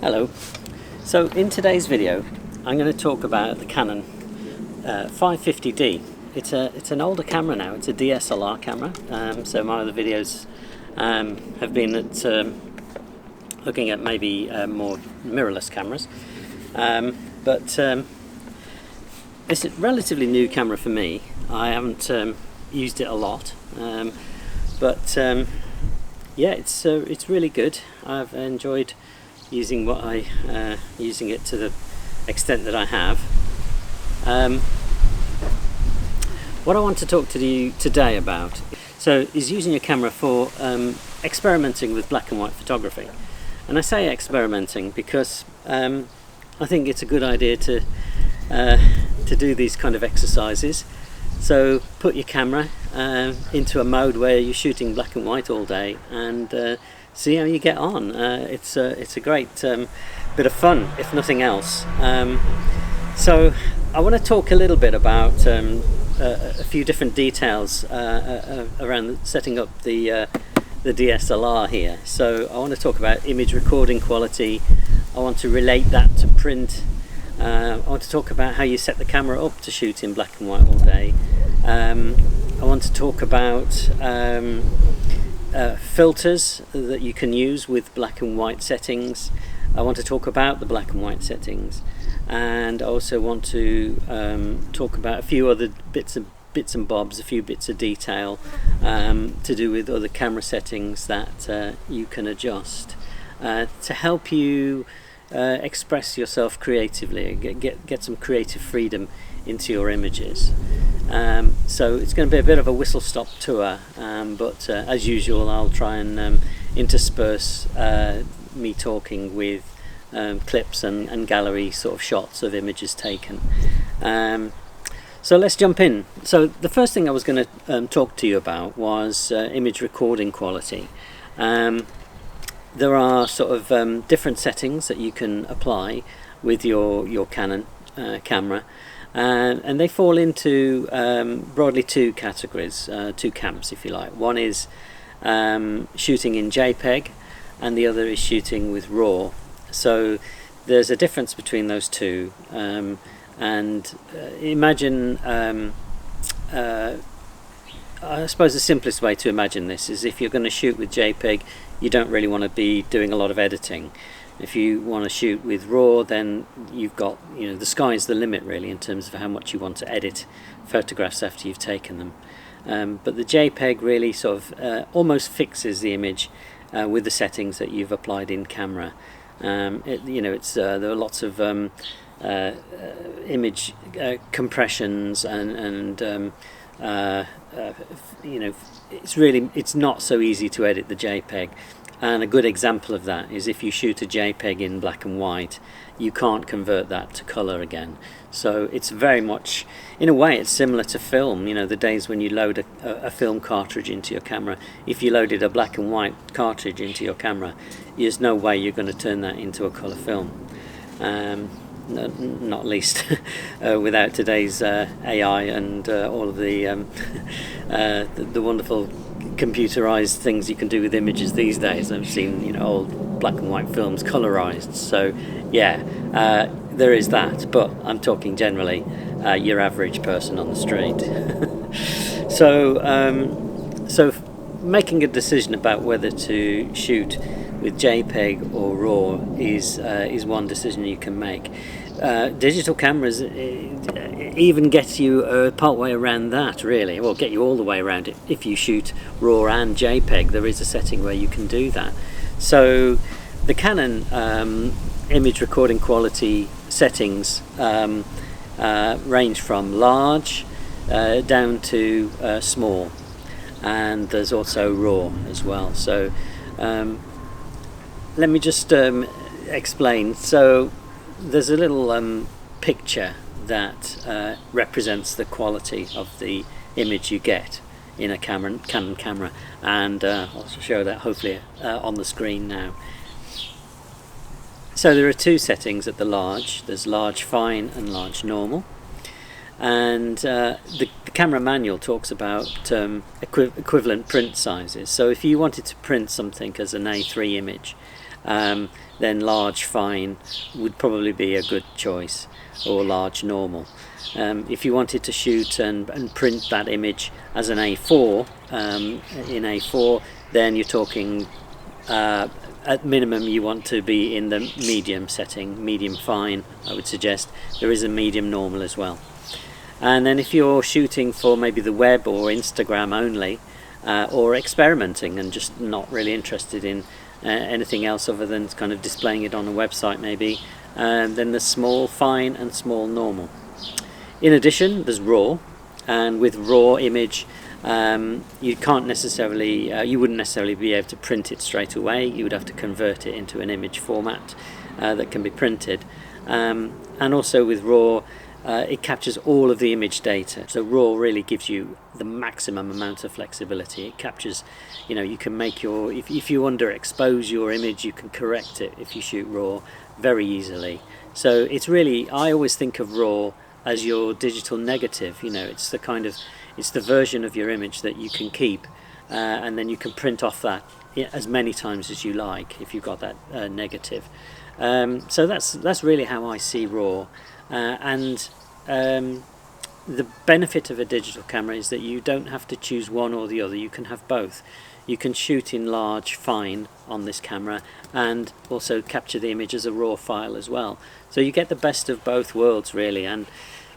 Hello. So in today's video I'm going to talk about the Canon 550D. It's an older camera now. It's a DSLR camera. So my other videos have been at looking at maybe more mirrorless cameras. But it's a relatively new camera for me. I haven't used it a lot, but yeah, it's really good. I've enjoyed using using it to the extent that I have. What I want to talk to you today about is using a camera for experimenting with black and white photography. And I say experimenting because I think it's a good idea to do these kind of exercises. So put your camera into a mode where you're shooting black and white all day and see how you get on. It's a great bit of fun, if nothing else. So I want to talk a little bit about a few different details around setting up the DSLR here. So I want to talk about image recording quality. I want to relate that to print. I want to talk about how you set the camera up to shoot in black and white all day. I want to talk about filters that you can use with black and white settings. I want to talk about the black and white settings, and I also want to talk about a few other bits and bobs, a few bits of detail to do with other camera settings that you can adjust to help you express yourself creatively, get some creative freedom into your images. So it's going to be a bit of a whistle-stop tour, but as usual I'll try and intersperse me talking with clips and gallery sort of shots of images taken. So let's jump in. So the first thing I was going to talk to you about was image recording quality. There are sort of different settings that you can apply with your Canon camera, and they fall into broadly two categories, two camps if you like. One is shooting in JPEG and the other is shooting with RAW. So there's a difference between those two, and imagine I suppose the simplest way to imagine this is if you're going to shoot with JPEG, you don't really want to be doing a lot of editing. If you want to shoot with RAW, then you've got, the sky's the limit really in terms of how much you want to edit photographs after you've taken them. But the JPEG really sort of almost fixes the image with the settings that you've applied in camera. There are lots of image compressions and it's not so easy to edit the JPEG. And a good example of that is if you shoot a JPEG in black and white, you can't convert that to color again. So it's very much, in a way, it's similar to film. The days when you load a film cartridge into your camera. If you loaded a black and white cartridge into your camera, there's no way you're going to turn that into a color film. Not least without today's AI and all of the wonderful computerized things you can do with images these days. I've seen old black and white films colorized. So yeah, there is that. But I'm talking generally your average person on the street. So making a decision about whether to shoot with JPEG or RAW is one decision you can make. Digital cameras even get you part way around that, really. Well, get you all the way around it. If you shoot RAW and JPEG, there is a setting where you can do that. So the Canon image recording quality settings range from large down to small, and there's also RAW as well. So let me just explain. So there's a little picture that represents the quality of the image you get in a Canon camera, and I'll show that hopefully on the screen now. So there are two settings at the large. There's large fine and large normal, and the camera manual talks about equivalent print sizes. So if you wanted to print something as an A3 image, then large fine would probably be a good choice, or large normal. If you wanted to shoot and print that image as an A4, in A4, then you're talking at minimum you want to be in the medium setting, medium fine I would suggest. There is a medium normal as well. And then if you're shooting for maybe the web or Instagram only, or experimenting and just not really interested in anything else other than kind of displaying it on a website maybe, then there's small fine and small normal. In addition, there's RAW, and with RAW image you can't necessarily, you wouldn't necessarily be able to print it straight away. You would have to convert it into an image format that can be printed, and also with RAW it captures all of the image data. So RAW really gives you the maximum amount of flexibility. It captures, you can make your, if you underexpose your image, you can correct it if you shoot RAW very easily. So it's really, I always think of RAW as your digital negative. It's the kind of, it's the version of your image that you can keep, and then you can print off that as many times as you like if you've got that negative. So that's really how I see RAW. And the benefit of a digital camera is that you don't have to choose one or the other. You can have both. You can shoot in large fine on this camera and also capture the image as a RAW file as well. So you get the best of both worlds really. And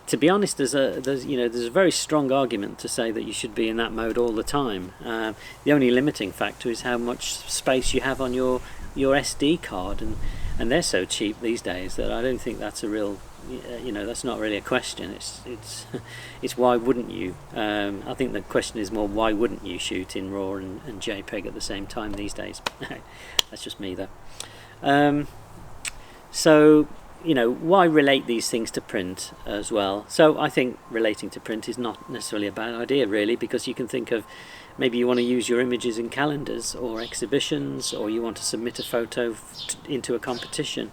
to be honest, there's a very strong argument to say that you should be in that mode all the time. The only limiting factor is how much space you have on your SD card, and they're so cheap these days that I don't think that's a real, that's not really a question. It's why wouldn't you? I think the question is more, why wouldn't you shoot in RAW and JPEG at the same time these days? That's just me though. So why relate these things to print as well? So I think relating to print is not necessarily a bad idea really, because you can think of, maybe you want to use your images in calendars or exhibitions, or you want to submit a photo into a competition.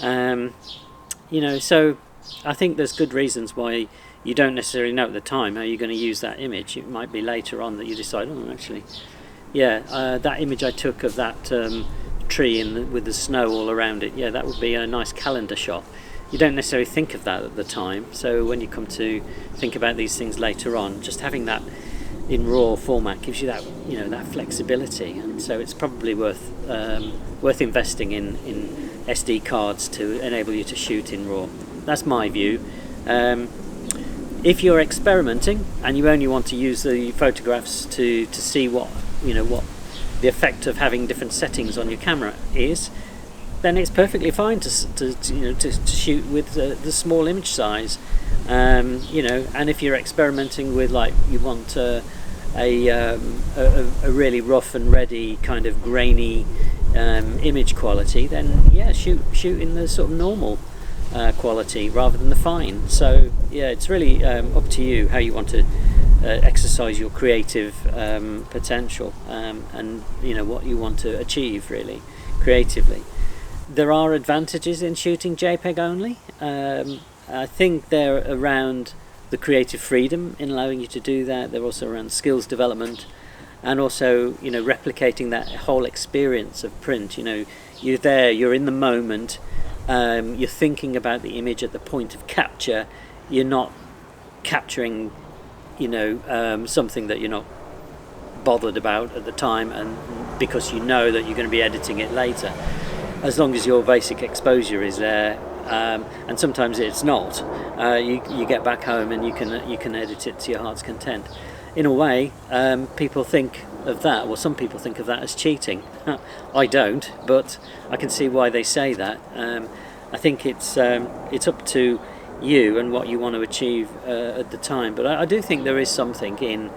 So I think there's good reasons why you don't necessarily know at the time how you're going to use that image. It might be later on that you decide, oh actually, that image I took of that tree with the snow all around it, that would be a nice calendar shot. You don't necessarily think of that at the time, so when you come to think about these things later on, just having that in RAW format gives you that that flexibility, and so it's probably worth investing in SD cards to enable you to shoot in RAW. That's my view. If you're experimenting and you only want to use the photographs to see what the effect of having different settings on your camera is, then it's perfectly fine to shoot with the small image size. And if you're experimenting with, like, you want a really rough and ready kind of grainy image quality, then shoot in the sort of normal quality rather than the fine. So it's really up to you how you want to exercise your creative potential, and what you want to achieve really creatively. There are advantages in shooting JPEG only. I think they're around the creative freedom in allowing you to do that. They're also around skills development, and also replicating that whole experience of print. You're there, you're in the moment, you're thinking about the image at the point of capture. You're not capturing something that you're not bothered about at the time, and because you know that you're going to be editing it later, as long as your basic exposure is there. And sometimes it's not. You get back home and you can edit it to your heart's content. In a way, people think of that, or some people think of that as cheating. I don't, but I can see why they say that. I think it's up to you and what you want to achieve at the time. But I do think there is something in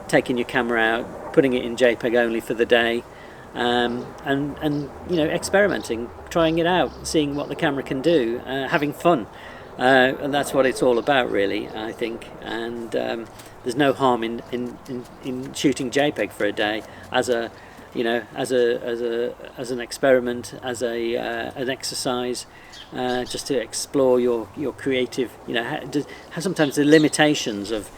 taking your camera out, putting it in JPEG only for the day, and experimenting, trying it out, seeing what the camera can do, having fun, and that's what it's all about really, I think. And there's no harm in shooting JPEG for a day as an experiment, as an exercise, just to explore your creative, how sometimes the limitations of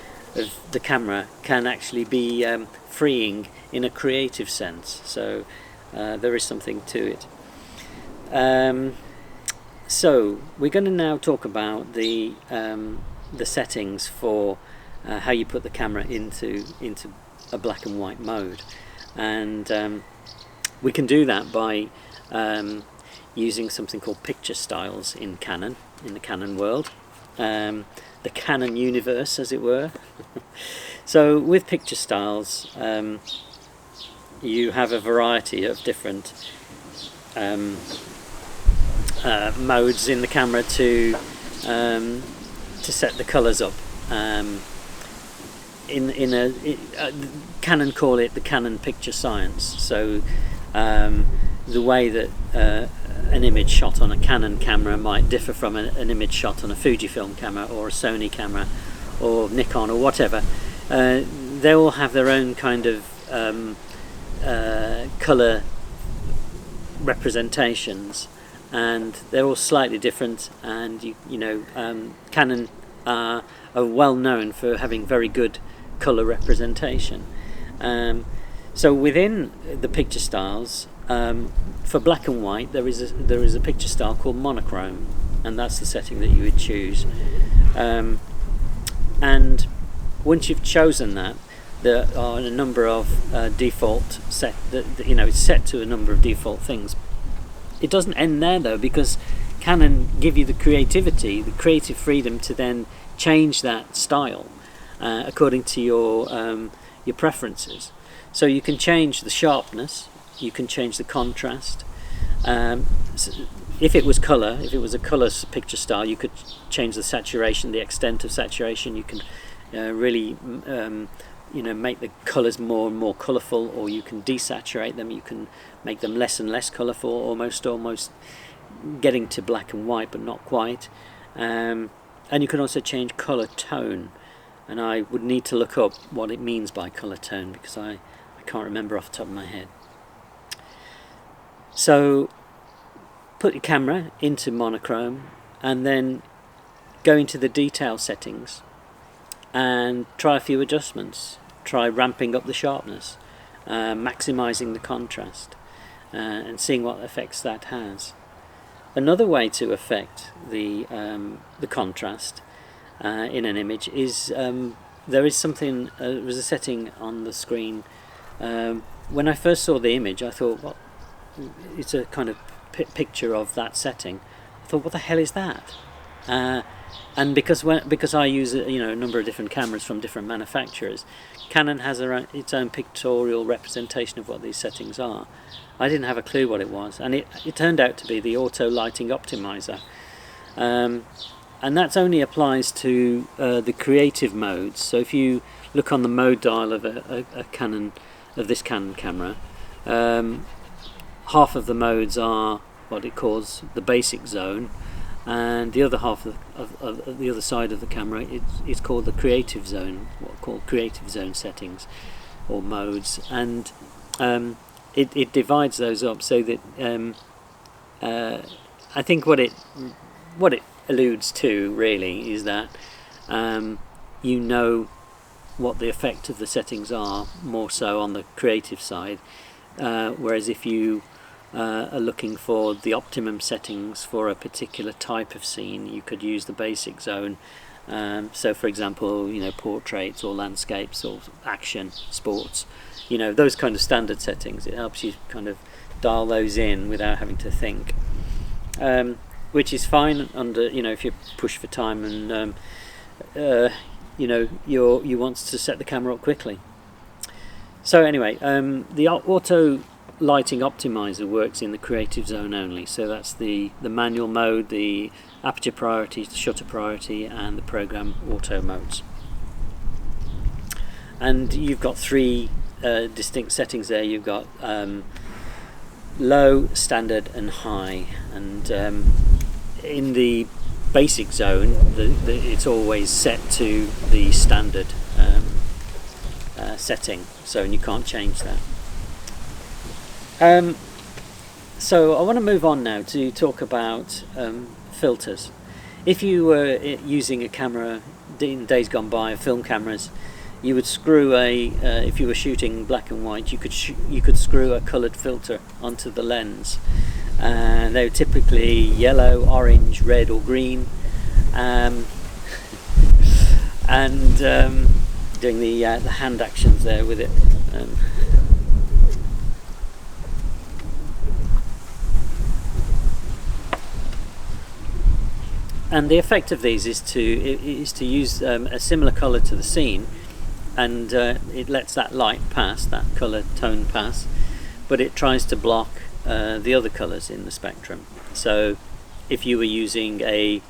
the camera can actually be freeing in a creative sense. So there is something to it. So we're going to now talk about the settings for how you put the camera into a black and white mode, and we can do that by using something called picture styles in Canon, in the Canon world, the Canon universe, as it were. So with picture styles, you have a variety of different modes in the camera to set the colours up. Canon call it the Canon picture science. So the way that an image shot on a Canon camera might differ from an image shot on a Fujifilm camera or a Sony camera or Nikon or whatever. They all have their own kind of colour representations, and they're all slightly different, and Canon are well known for having very good colour representation. So within the picture styles, for black and white, there is a picture style called monochrome, and that's the setting that you would choose. And once you've chosen that, there are a number of default set. It's set to a number of default things. It doesn't end there though, because Canon give you the creativity, the creative freedom to then change that style according to your preferences. So you can change the sharpness, you can change the contrast. If it was colour, if it was a colour picture style, you could change the saturation, the extent of saturation. You can really make the colours more and more colourful, or you can desaturate them. You can make them less and less colourful, almost getting to black and white, but not quite. And you can also change colour tone, and I would need to look up what it means by colour tone, because I can't remember off the top of my head. So put your camera into monochrome and then go into the detail settings and try a few adjustments. Try ramping up the sharpness, maximizing the contrast, and seeing what effects that has. Another way to affect the contrast in an image is there is something. There was a setting on the screen. When I first saw the image, I thought, "Well, it's a kind of picture of that setting." I thought, "What the hell is that?" And because I use a number of different cameras from different manufacturers, Canon has its own pictorial representation of what these settings are. I didn't have a clue what it was, and it turned out to be the auto lighting optimizer, and that only applies to the creative modes. So if you look on the mode dial of this Canon camera, half of the modes are what it calls the basic zone, and the other half of the other side of the camera is called the creative zone, what are called creative zone settings or modes, and it divides those up so that I think what it alludes to really is that what the effect of the settings are more so on the creative side, whereas if you are looking for the optimum settings for a particular type of scene, you could use the basic zone. So for example, portraits or landscapes or action, sports, those kind of standard settings. It helps you kind of dial those in without having to think, which is fine under, if you push for time and you want to set the camera up quickly. So anyway, the auto lighting optimizer works in the creative zone only. So that's the manual mode, the aperture priority, the shutter priority, and the program auto modes. And you've got three distinct settings there. You've got low, standard, and high. And in the basic zone, it's always set to the standard setting, and you can't change that. So I want to move on now to talk about filters. If you were using a camera in days gone by, film cameras, you would screw if you were shooting black and white, you could screw a coloured filter onto the lens, They're typically yellow, orange, red or green, and doing the hand actions there with it. And the effect of these is to use a similar colour to the scene, and it lets that light pass, that colour tone pass, but it tries to block the other colours in the spectrum. So if you were using a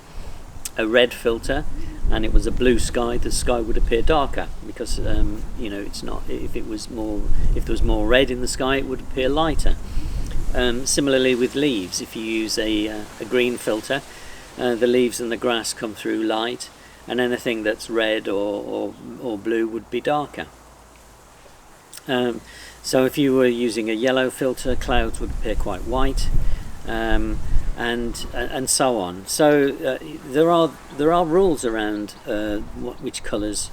red filter and it was a blue sky, the sky would appear darker, because you know, it's not, if there was more red in the sky, it would appear lighter. Similarly with leaves, if you use a green filter, the leaves and the grass come through light, and anything that's red or blue would be darker. So if you were using a yellow filter, clouds would appear quite white, and so on. So there are rules around which colours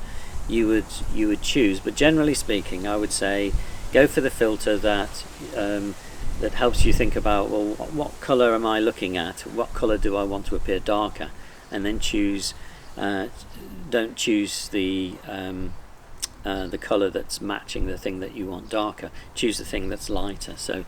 you would choose, but generally speaking, I would say go for the filter that helps you think about, well, what colour am I looking at? What colour do I want to appear darker? And then choose. Don't choose the colour that's matching the thing that you want darker. Choose the thing that's lighter. So,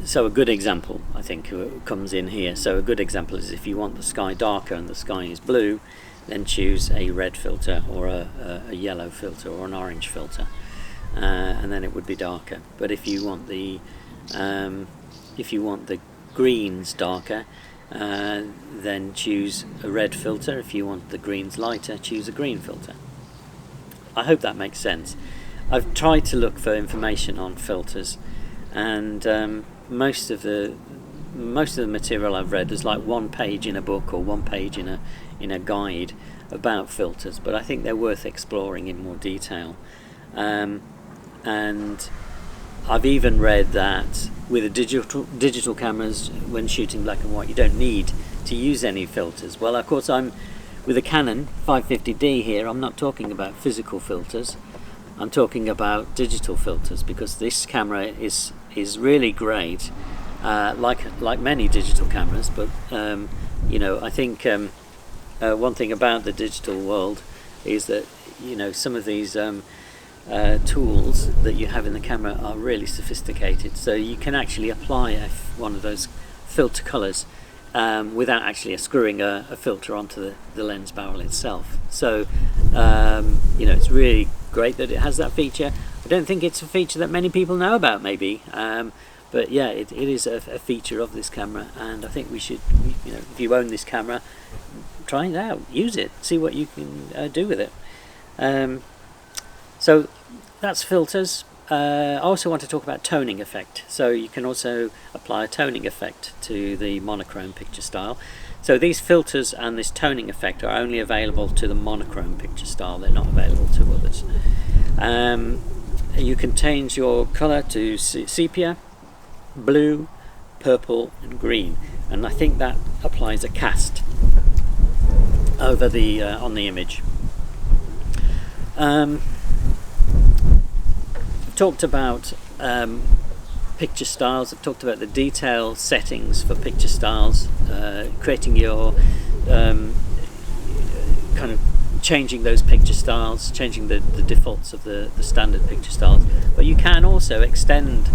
so a good example, I think, comes in here. So a good example is if you want the sky darker and the sky is blue, then choose a red filter or a yellow filter or an orange filter. And then it would be darker. But if you want the greens darker, then choose a red filter. If you want the greens lighter, choose a green filter. I hope that makes sense. I've tried to look for information on filters, and most of the material I've read, there's like one page in a book or one page in a guide about filters, but I think they're worth exploring in more detail. And I've even read that with the digital cameras, when shooting black and white, you don't need to use any filters. Well, of course, I'm with a Canon 550D here. I'm not talking about physical filters. I'm talking about digital filters, because this camera is really great, like many digital cameras. But you know, I think one thing about the digital world is that, you know, some of these tools that you have in the camera are really sophisticated, so you can actually apply one of those filter colours without actually screwing a filter onto the lens barrel itself. So you know, it's really great that it has that feature. I don't think it's a feature that many people know about, maybe, but yeah, it is a feature of this camera, and I think we should, you know, if you own this camera, try it out, use it, see what you can do with it. So that's filters. I also want to talk about toning effect. So you can also apply a toning effect to the Monochrome Picture Style. So these filters and this toning effect are only available to the Monochrome Picture Style. They're not available to others. You can change your colour to sepia, blue, purple and green, and I think that applies a cast over the on the image. Talked about picture styles. I've talked about the detail settings for picture styles, creating your kind of changing those picture styles, changing the defaults of the standard picture styles. But you can also extend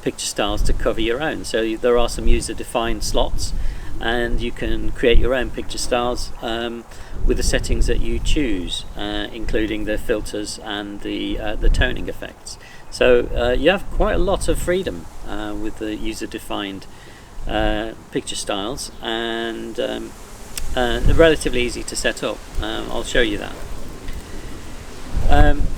picture styles to cover your own. So there are some user-defined slots, and you can create your own picture styles with the settings that you choose, including the filters and the toning effects. So you have quite a lot of freedom with the user-defined picture styles, and they're relatively easy to set up. I'll show you that.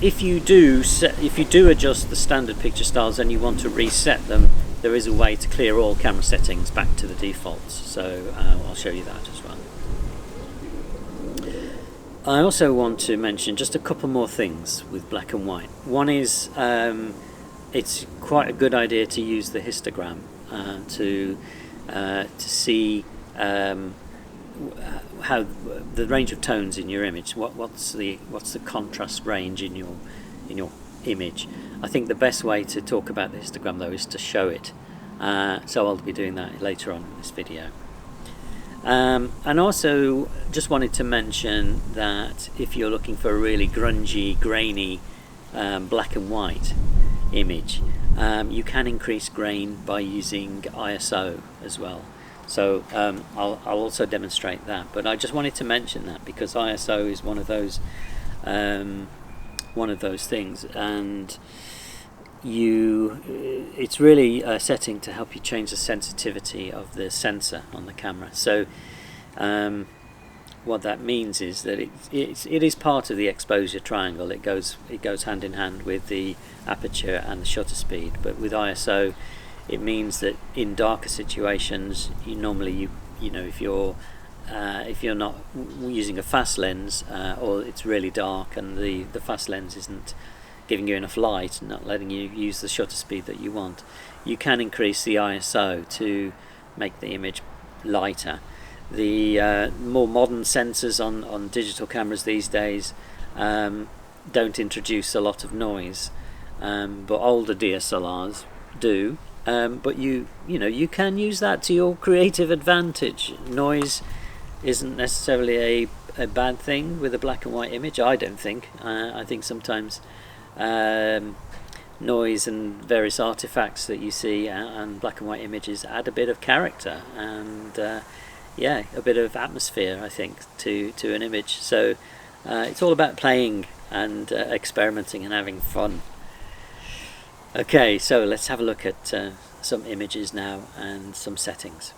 If you do adjust the standard picture styles and you want to reset them, there is a way to clear all camera settings back to the defaults. So I'll show you that as well. I also want to mention just a couple more things with black and white. One is it's quite a good idea to use the histogram to see how the range of tones in your image. What's the contrast range in your image? I think the best way to talk about the histogram, though, is to show it. So I'll be doing that later on in this video. And also just wanted to mention that if you're looking for a really grungy, grainy black and white image, you can increase grain by using ISO as well. So I'll also demonstrate that, but I just wanted to mention that because ISO is one of those things, and it's really a setting to help you change the sensitivity of the sensor on the camera. So what that means is that it is part of the exposure triangle. It goes hand in hand with the aperture and the shutter speed. But with ISO, it means that in darker situations, you normally if you're not using a fast lens, or it's really dark and the fast lens isn't giving you enough light, not letting you use the shutter speed that you want, you can increase the ISO to make the image lighter. The more modern sensors on digital cameras these days don't introduce a lot of noise, but older DSLRs do. But you can use that to your creative advantage. Noise isn't necessarily a bad thing with a black and white image, I don't think. I think sometimes noise and various artifacts that you see and black and white images add a bit of character and a bit of atmosphere, I think, to an image. So it's all about playing and experimenting and having fun. Okay, so let's have a look at some images now and some settings.